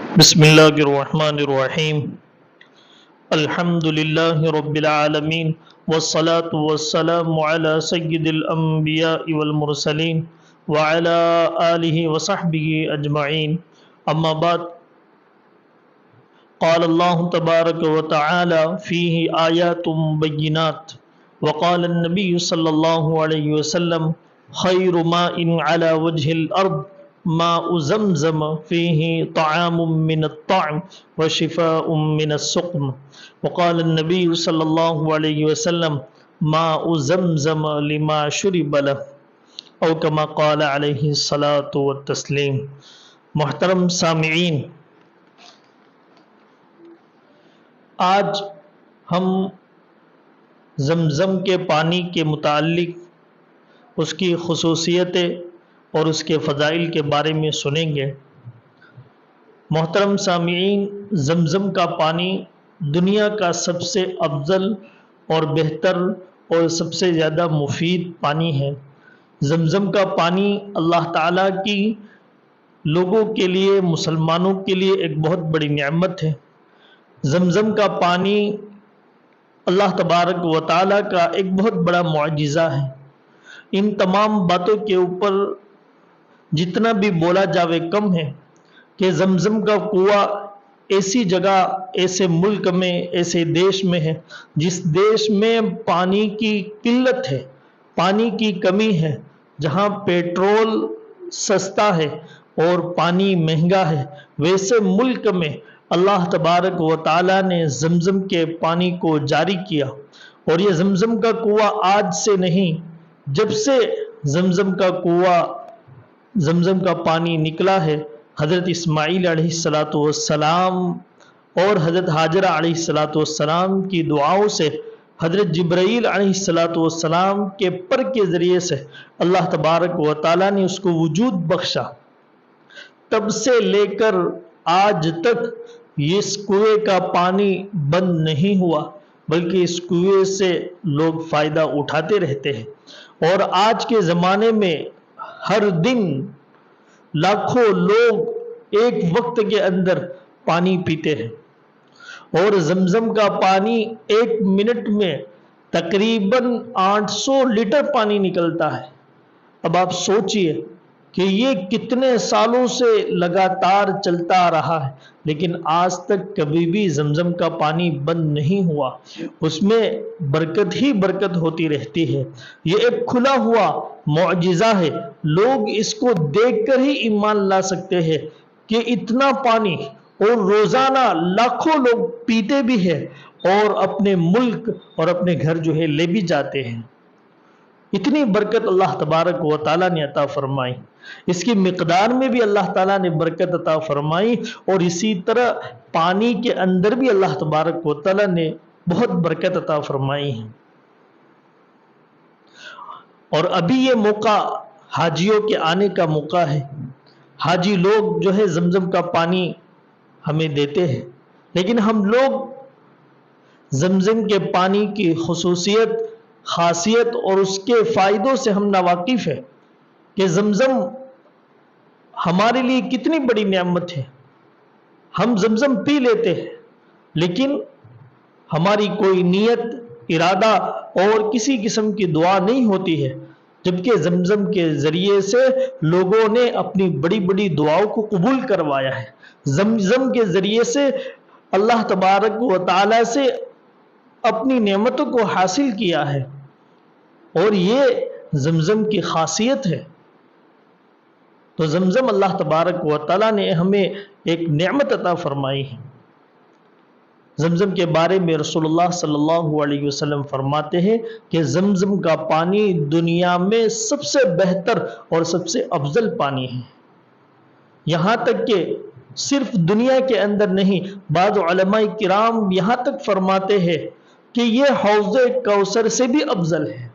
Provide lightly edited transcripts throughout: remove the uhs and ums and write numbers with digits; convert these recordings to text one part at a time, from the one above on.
بسم الله الرحمن الرحيم. الحمد لله رب العالمين، والصلاة والسلام على سيد الأنبياء والمرسلين وعلى آله وصحبه أجمعين. أما بعد، قال الله تبارك وتعالى فيه آيات بينات، وقال النبي صلى الله عليه وسلم خير ماء على وجه الأرض ماء زمزم فيه طعام من الطعم وشفاء من السقم. وقال النبي صلى الله عليه وسلم ماء زمزم لما شرب له، او كما قال علیہ الصلاۃ والتسلیم. محترم سامعین، آج ہم زمزم کے پانی کے متعلق اس کی خصوصیتیں اور اس کے فضائل کے بارے میں سنیں گے. محترم سامعین، زمزم کا پانی دنیا کا سب سے افضل اور بہتر اور سب سے زیادہ مفید پانی ہے. زمزم کا پانی اللہ تعالیٰ کی لوگوں کے لیے، مسلمانوں کے لیے ایک بہت بڑی نعمت ہے. زمزم کا پانی اللہ تبارک و تعالیٰ کا ایک بہت بڑا معجزہ ہے. ان تمام باتوں کے اوپر جتنا بھی بولا جاوے کم ہے کہ زمزم کا کنواں ایسی جگہ، ایسے ملک میں، ایسے دیش میں ہے جس دیش میں پانی کی قلت ہے، پانی کی کمی ہے، جہاں پیٹرول سستا ہے اور پانی مہنگا ہے، ویسے ملک میں اللہ تبارک و تعالیٰ نے زمزم کے پانی کو جاری کیا. اور یہ زمزم کا کنواں آج سے نہیں، جب سے زمزم کا کنواں، زمزم کا پانی نکلا ہے، حضرت اسماعیل علیہ السلام اور حضرت حاجرہ علیہ السلام کی دعاؤں سے، حضرت جبرائیل علیہ السلام کے پر کے ذریعے سے اللہ تبارک و تعالیٰ نے اس کو وجود بخشا. تب سے لے کر آج تک اس کنویں کا پانی بند نہیں ہوا، بلکہ اس کنویں سے لوگ فائدہ اٹھاتے رہتے ہیں. اور آج کے زمانے میں ہر دن لاکھوں لوگ ایک وقت کے اندر پانی پیتے ہیں، اور زمزم کا پانی ایک منٹ میں تقریباً 800 لیٹر پانی نکلتا ہے. اب آپ سوچئے کہ یہ کتنے سالوں سے لگاتار چلتا رہا ہے، لیکن آج تک کبھی بھی زمزم کا پانی بند نہیں ہوا. اس میں برکت ہی برکت ہوتی رہتی ہے. یہ ایک کھلا ہوا معجزہ ہے. لوگ اس کو دیکھ کر ہی ایمان لا سکتے ہیں کہ اتنا پانی، اور روزانہ لاکھوں لوگ پیتے بھی ہیں اور اپنے ملک اور اپنے گھر جو ہے لے بھی جاتے ہیں. اتنی برکت اللہ تبارک و تعالیٰ نے عطا فرمائی. اس کی مقدار میں بھی اللہ تعالیٰ نے برکت عطا فرمائی، اور اسی طرح پانی کے اندر بھی اللہ تبارک و تعالیٰ نے بہت برکت عطا فرمائی ہے. اور ابھی یہ موقع حاجیوں کے آنے کا موقع ہے. حاجی لوگ جو ہے زمزم کا پانی ہمیں دیتے ہیں، لیکن ہم لوگ زمزم کے پانی کی خصوصیت، خاصیت اور اس کے فائدوں سے ہم ناواقف ہیں کہ زمزم ہمارے لیے کتنی بڑی نعمت ہے. ہم زمزم پی لیتے ہیں، لیکن ہماری کوئی نیت، ارادہ اور کسی قسم کی دعا نہیں ہوتی ہے، جبکہ زمزم کے ذریعے سے لوگوں نے اپنی بڑی بڑی دعاؤں کو قبول کروایا ہے. زمزم کے ذریعے سے اللہ تبارک و تعالیٰ سے اپنی نعمتوں کو حاصل کیا ہے، اور یہ زمزم کی خاصیت ہے. تو زمزم اللہ تبارک و تعالیٰ نے ہمیں ایک نعمت عطا فرمائی ہے. زمزم کے بارے میں رسول اللہ صلی اللہ علیہ وسلم فرماتے ہیں کہ زمزم کا پانی دنیا میں سب سے بہتر اور سب سے افضل پانی ہے. یہاں تک کہ صرف دنیا کے اندر نہیں، بعض علماء کرام یہاں تک فرماتے ہیں کہ یہ حوض کوثر سے بھی افضل ہے.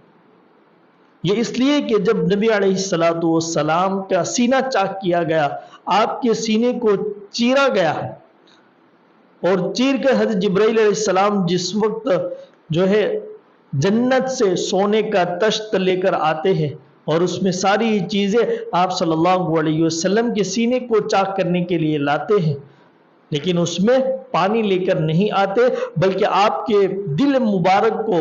یہ اس لیے کہ جب نبی علیہ السلام کا سینہ چاک کیا گیا، آپ کے سینے کو چیرا گیا، اور چیر کر حضرت جبرائیل علیہ السلام جس وقت جو ہے جنت سے سونے کا تشت لے کر آتے ہیں، اور اس میں ساری چیزیں آپ صلی اللہ علیہ وسلم کے سینے کو چاک کرنے کے لیے لاتے ہیں، لیکن اس میں پانی لے کر نہیں آتے، بلکہ آپ کے دل مبارک کو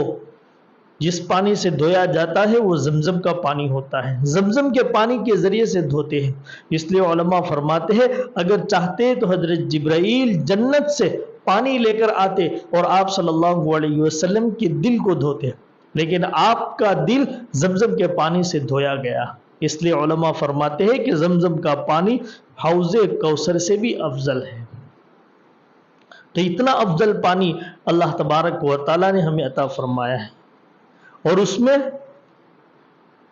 جس پانی سے دھویا جاتا ہے وہ زمزم کا پانی ہوتا ہے، زمزم کے پانی کے ذریعے سے دھوتے ہیں۔ اس لیے علماء فرماتے ہیں اگر چاہتے تو حضرت جبرائیل جنت سے پانی لے کر آتے اور آپ صلی اللہ علیہ وسلم کے دل کو دھوتے، لیکن آپ کا دل زمزم کے پانی سے دھویا گیا۔ اس لیے علماء فرماتے ہیں کہ زمزم کا پانی حوض کوثر سے بھی افضل ہے۔ تو اتنا افضل پانی اللہ تبارک و تعالیٰ نے ہمیں عطا فرمایا ہے، اور اس میں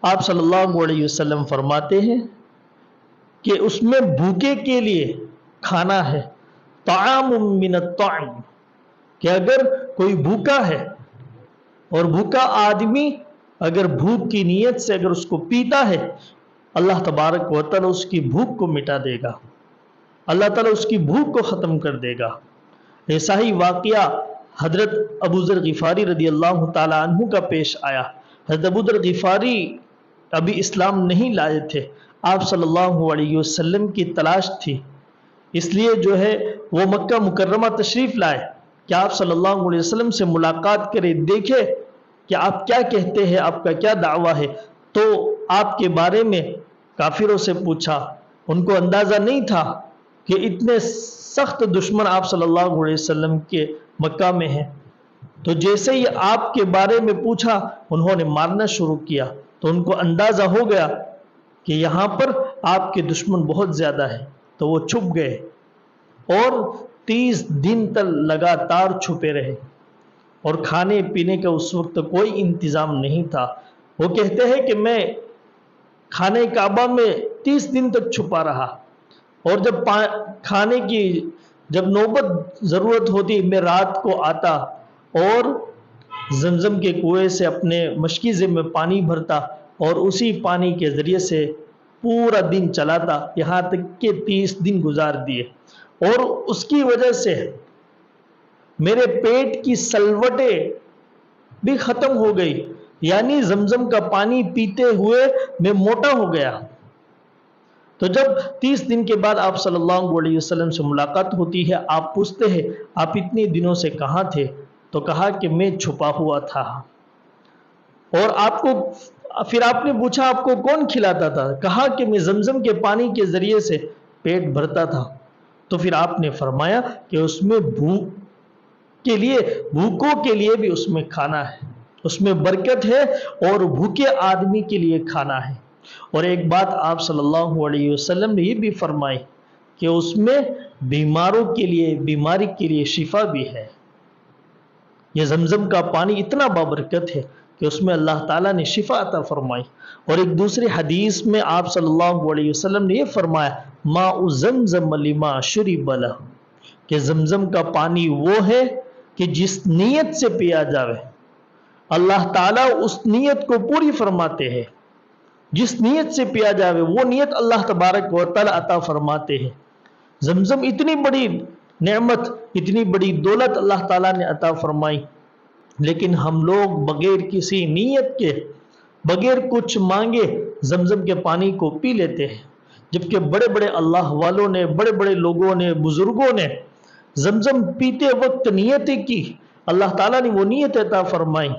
آپ صلی اللہ علیہ وسلم فرماتے ہیں کہ اس میں بھوکے کے لیے کھانا ہے، طعام من الطعام، کہ اگر کوئی بھوکا ہے اور بھوکا آدمی اگر بھوک کی نیت سے اگر اس کو پیتا ہے، اللہ تبارک و تعالیٰ اس کی بھوک کو مٹا دے گا، اللہ تعالیٰ اس کی بھوک کو ختم کر دے گا۔ ایسا ہی واقعہ حضرت ابو ذر غفاری رضی اللہ تعالیٰ عنہ کا پیش آیا۔ حضرت ابو ذر غفاری ابھی اسلام نہیں لائے تھے، آپ صلی اللہ علیہ وسلم کی تلاش تھی، اس لیے جو ہے وہ مکہ مکرمہ تشریف لائے کہ آپ صلی اللہ علیہ وسلم سے ملاقات کرے، دیکھے کہ آپ کیا کہتے ہیں، آپ کا کیا دعویٰ ہے۔ تو آپ کے بارے میں کافروں سے پوچھا، ان کو اندازہ نہیں تھا کہ اتنے سخت دشمن آپ صلی اللہ علیہ وسلم کے مکہ میں ہیں۔ تو جیسے ہی آپ کے بارے میں پوچھا انہوں نے مارنا شروع کیا، تو ان کو اندازہ ہو گیا کہ یہاں پر آپ کے دشمن بہت زیادہ ہیں، تو وہ چھپ گئے اور 30 دن تک لگاتار چھپے رہے، اور کھانے پینے کا اس وقت کوئی انتظام نہیں تھا۔ وہ کہتے ہیں کہ میں خانہ کعبہ میں 30 دن تک چھپا رہا، اور جب کھانے کی جب نوبت ضرورت ہوتی میں رات کو آتا اور زمزم کے کنویں سے اپنے مشکیزے میں پانی بھرتا اور اسی پانی کے ذریعے سے پورا دن چلاتا، یہاں تک کہ 30 دن گزار دیے، اور اس کی وجہ سے میرے پیٹ کی سلوٹیں بھی ختم ہو گئی، یعنی زمزم کا پانی پیتے ہوئے میں موٹا ہو گیا۔ تو جب 30 دن کے بعد آپ صلی اللہ علیہ وسلم سے ملاقات ہوتی ہے، آپ پوچھتے ہیں آپ اتنے دنوں سے کہاں تھے؟ تو کہا کہ میں چھپا ہوا تھا۔ اور پھر آپ نے پوچھا آپ کو کون کھلاتا تھا؟ کہا کہ میں زمزم کے پانی کے ذریعے سے پیٹ بھرتا تھا۔ تو پھر آپ نے فرمایا کہ اس میں بھوکوں کے لیے بھی اس میں کھانا ہے، اس میں برکت ہے، اور بھوکے آدمی کے لیے کھانا ہے۔ اور ایک بات آپ صلی اللہ علیہ وسلم نے یہ بھی فرمائی کہ اس میں بیماروں کے لیے، بیماری کے لیے شفا بھی ہے۔ یہ زمزم کا پانی اتنا بابرکت ہے کہ اس میں اللہ تعالیٰ نے شفا عطا فرمائی۔ اور ایک دوسری حدیث میں آپ صلی اللہ علیہ وسلم نے یہ فرمایا ماء زمزم لما شرب لہ، کہ زمزم کا پانی وہ ہے کہ جس نیت سے پیا جاوے، اللہ تعالیٰ اس نیت کو پوری فرماتے ہیں، جس نیت سے پیا جاوے وہ نیت اللہ تبارک و تعالیٰ عطا فرماتے ہیں۔ زمزم اتنی بڑی نعمت، اتنی بڑی دولت اللہ تعالیٰ نے عطا فرمائی، لیکن ہم لوگ بغیر کسی نیت کے، بغیر کچھ مانگے زمزم کے پانی کو پی لیتے ہیں، جبکہ بڑے بڑے اللہ والوں نے، بڑے بڑے لوگوں نے، بزرگوں نے زمزم پیتے وقت نیتیں کی، اللہ تعالیٰ نے وہ نیت عطا فرمائی۔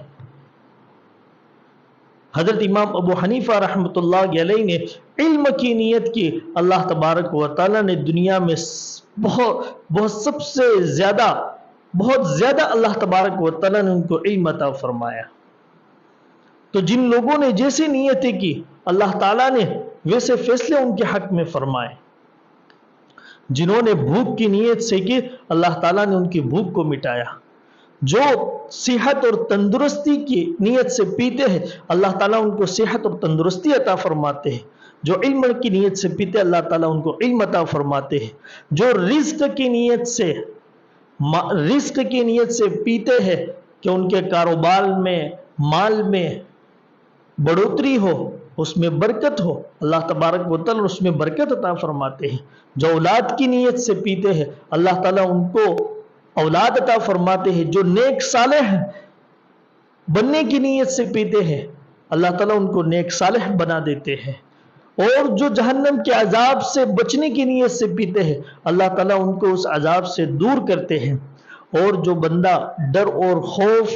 حضرت امام ابو حنیفہ رحمۃ اللہ علیہ نے علم کی نیت کی، اللہ تبارک و تعالیٰ نے دنیا میں بہت زیادہ اللہ تبارک و تعالیٰ نے ان کو علم عطا فرمایا۔ تو جن لوگوں نے جیسی نیتیں کی اللہ تعالیٰ نے ویسے فیصلے ان کے حق میں فرمائے۔ جنہوں نے بھوک کی نیت سے کی اللہ تعالیٰ نے ان کی بھوک کو مٹایا۔ جو صحت اور تندرستی کی نیت سے پیتے ہیں اللہ تعالیٰ ان کو صحت اور تندرستی عطا فرماتے ہیں۔ جو علم کی نیت سے پیتے اللہ تعالیٰ ان کو علم عطا فرماتے ہیں۔ جو رزق کی نیت سے پیتے ہیں کہ ان کے کاروبار میں، مال میں بڑھوتری ہو، اس میں برکت ہو، اللہ تبارک و تعالیٰ اس میں برکت عطا فرماتے ہیں۔ جو اولاد کی نیت سے پیتے ہیں اللہ تعالیٰ ان کو اولاد عطا فرماتے ہیں۔ جو نیک صالح بننے کی نیت سے پیتے ہیں اللہ تعالیٰ ان کو نیک صالح بنا دیتے ہیں۔ اور جو جہنم کے عذاب سے بچنے کی نیت سے پیتے ہیں اللہ تعالیٰ ان کو اس عذاب سے دور کرتے ہیں۔ اور جو بندہ ڈر اور خوف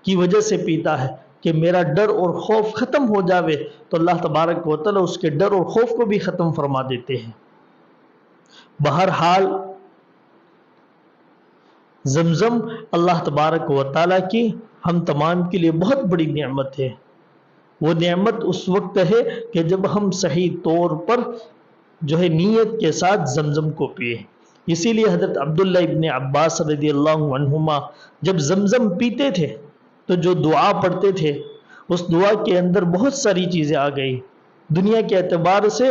کی وجہ سے پیتا ہے کہ میرا ڈر اور خوف ختم ہو جاوے تو اللہ تبارک و تعالیٰ اس کے ڈر اور خوف کو بھی ختم فرما دیتے ہیں۔ بہرحال زمزم اللہ تبارک و تعالیٰ کی ہم تمام کے لیے بہت بڑی نعمت ہے۔ وہ نعمت اس وقت ہے کہ جب ہم صحیح طور پر جو ہے نیت کے ساتھ زمزم کو پیے۔ اسی لیے حضرت عبداللہ ابن عباس رضی اللہ عنہما جب زمزم پیتے تھے تو جو دعا پڑھتے تھے اس دعا کے اندر بہت ساری چیزیں آ گئی، دنیا کے اعتبار سے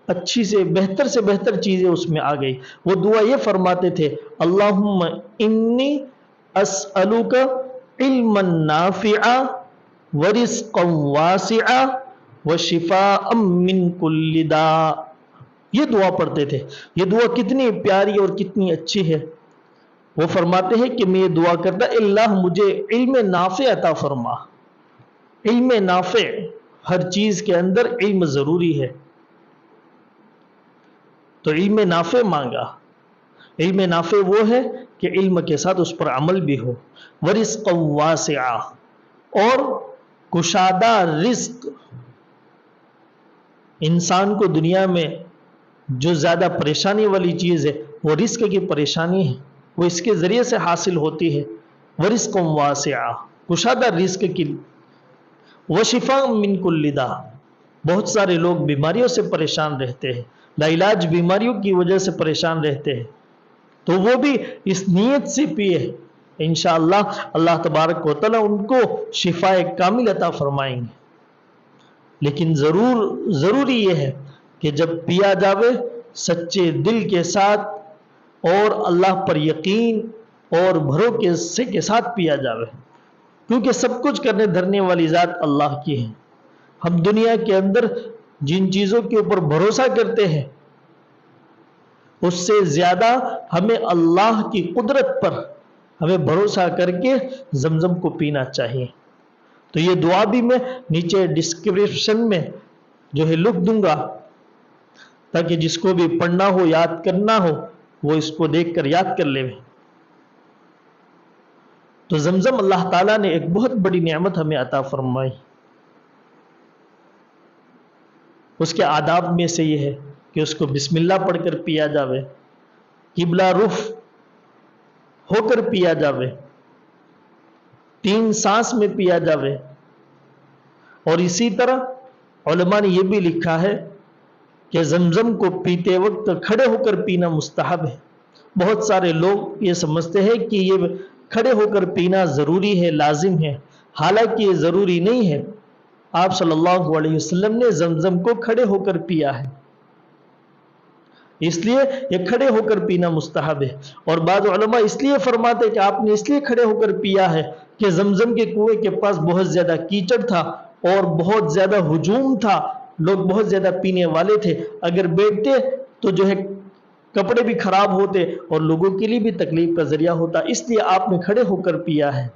اچھی سے بہتر چیزیں اس میں آ گئی۔ وہ دعا یہ فرماتے تھے اللہم انی اسألک علما نافعا ورزقا واسعا وشفاء من کل داء۔ یہ دعا پڑھتے تھے۔ یہ دعا کتنی پیاری اور کتنی اچھی ہے۔ وہ فرماتے ہیں کہ میں یہ دعا کرتا اللہ مجھے علم نافع عطا فرما۔ علم نافع، ہر چیز کے اندر علم ضروری ہے، تو علم نافع مانگا۔ علم نافع وہ ہے کہ علم کے ساتھ اس پر عمل بھی ہو۔ ورزقا واسعا، اور کشادہ رزق۔ انسان کو دنیا میں جو زیادہ پریشانی والی چیز ہے وہ رزق کی پریشانی ہے، وہ اس کے ذریعے سے حاصل ہوتی ہے۔ ورزقا واسعا، کشادہ رزق کی۔ وشفاء من کل داء، بہت سارے لوگ بیماریوں سے پریشان رہتے ہیں، لا علاج بیماریوں کی وجہ سے پریشان رہتے ہیں، تو وہ بھی اس نیت سے پیے، انشاءاللہ اللہ تبارک و تعالیٰ ان کو شفاء کامل عطا فرمائیں گے۔ لیکن ضروری یہ ہے کہ جب پیا جاوے سچے دل کے ساتھ اور اللہ پر یقین اور بھروسے کے ساتھ پیا جاوے، کیونکہ سب کچھ کرنے دھرنے والی ذات اللہ کی ہے۔ ہم دنیا کے اندر جن چیزوں کے اوپر بھروسہ کرتے ہیں اس سے زیادہ ہمیں اللہ کی قدرت پر ہمیں بھروسہ کر کے زمزم کو پینا چاہیے۔ تو یہ دعا بھی میں نیچے ڈسکرپشن میں جو ہے لکھ دوں گا، تاکہ جس کو بھی پڑھنا ہو یاد کرنا ہو وہ اس کو دیکھ کر یاد کر لے۔ تو زمزم اللہ تعالیٰ نے ایک بہت بڑی نعمت ہمیں عطا فرمائی۔ اس کے آداب میں سے یہ ہے کہ اس کو بسم اللہ پڑھ کر پیا جاوے، قبلہ رخ ہو کر پیا جاوے، 3 سانس میں پیا جاوے۔ اور اسی طرح علماء نے یہ بھی لکھا ہے کہ زمزم کو پیتے وقت کھڑے ہو کر پینا مستحب ہے۔ بہت سارے لوگ یہ سمجھتے ہیں کہ یہ کھڑے ہو کر پینا ضروری ہے، لازم ہے، حالانکہ یہ ضروری نہیں ہے۔ آپ صلی اللہ علیہ وسلم نے زمزم کو کھڑے ہو کر پیا ہے، اس لیے یہ کھڑے ہو کر پینا مستحب ہے۔ اور بعض علماء اس لیے فرماتے کہ آپ نے اس لیے کھڑے ہو کر پیا ہے کہ زمزم کے کنویں کے پاس بہت زیادہ کیچڑ تھا اور بہت زیادہ ہجوم تھا، لوگ بہت زیادہ پینے والے تھے، اگر بیٹھتے تو جو ہے کپڑے بھی خراب ہوتے اور لوگوں کے لیے بھی تکلیف کا ذریعہ ہوتا، اس لیے آپ نے کھڑے ہو کر پیا ہے۔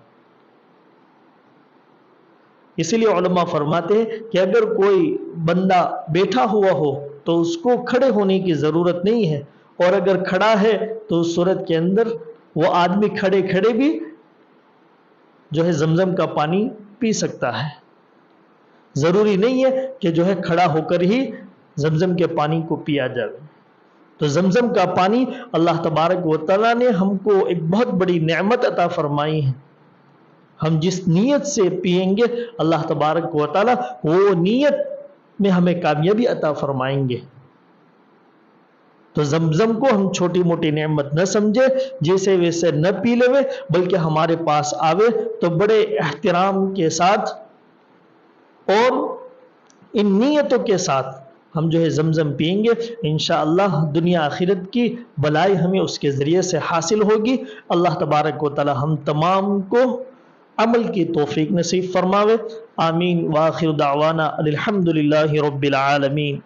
اسی لیے علماء فرماتے ہیں کہ اگر کوئی بندہ بیٹھا ہوا ہو تو اس کو کھڑے ہونے کی ضرورت نہیں ہے، اور اگر کھڑا ہے تو اس صورت کے اندر وہ آدمی کھڑے کھڑے بھی جو ہے زمزم کا پانی پی سکتا ہے۔ ضروری نہیں ہے کہ جو ہے کھڑا ہو کر ہی زمزم کے پانی کو پیا جائے۔ تو زمزم کا پانی اللہ تبارک و تعالیٰ نے ہم کو ایک بہت بڑی نعمت عطا فرمائی ہے۔ ہم جس نیت سے پیئیں گے اللہ تبارک و تعالیٰ وہ نیت میں ہمیں کامیابی عطا فرمائیں گے۔ تو زمزم کو ہم چھوٹی موٹی نعمت نہ سمجھے، جیسے ویسے نہ پی لے، بلکہ ہمارے پاس آوے تو بڑے احترام کے ساتھ اور ان نیتوں کے ساتھ ہم جو ہے زمزم پئیں گے، انشاءاللہ دنیا آخرت کی بلائی ہمیں اس کے ذریعے سے حاصل ہوگی۔ اللہ تبارک و تعالی ہم تمام کو عمل کی توفیق نصیب فرماوے۔ آمین۔ وآخر دعوانا الحمدللہ رب العالمین۔